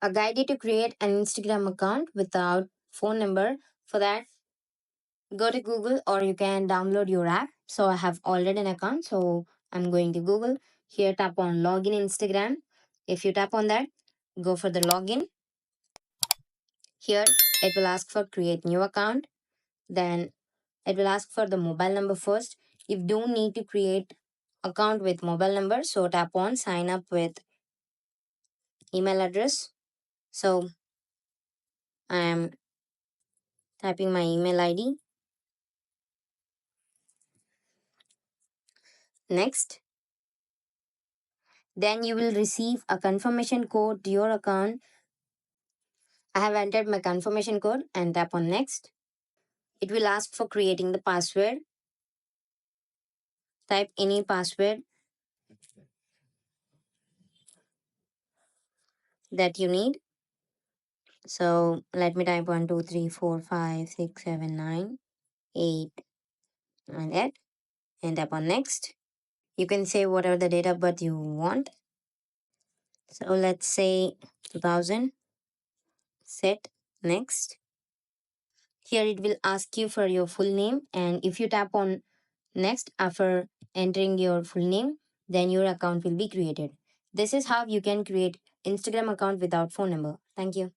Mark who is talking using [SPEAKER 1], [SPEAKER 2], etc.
[SPEAKER 1] A guide you to create an Instagram account without phone number. For that, go to Google or you can download your app. So I have already an account, so I'm going to Google. Here, tap on login Instagram. If you tap on that, go for the login. Here, it will ask for create new account. Then it will ask for the mobile number first. If don't need to create account with mobile number, so tap on sign up with email address. So I am typing my email ID. Next, then you will receive a confirmation code to your account. I have entered my confirmation code and tap on next. It will ask for creating the password. Type any password that you need. So let me type 1, 2, 3, 4, 5, 6, 7, 9, 8, and 8 and tap on next. You can say whatever the date of birth you want. So let's say 2000. Set next. Here it will ask you for your full name, and if you tap on next after entering your full name, then your account will be created. This is how you can create Instagram account without phone number. Thank you.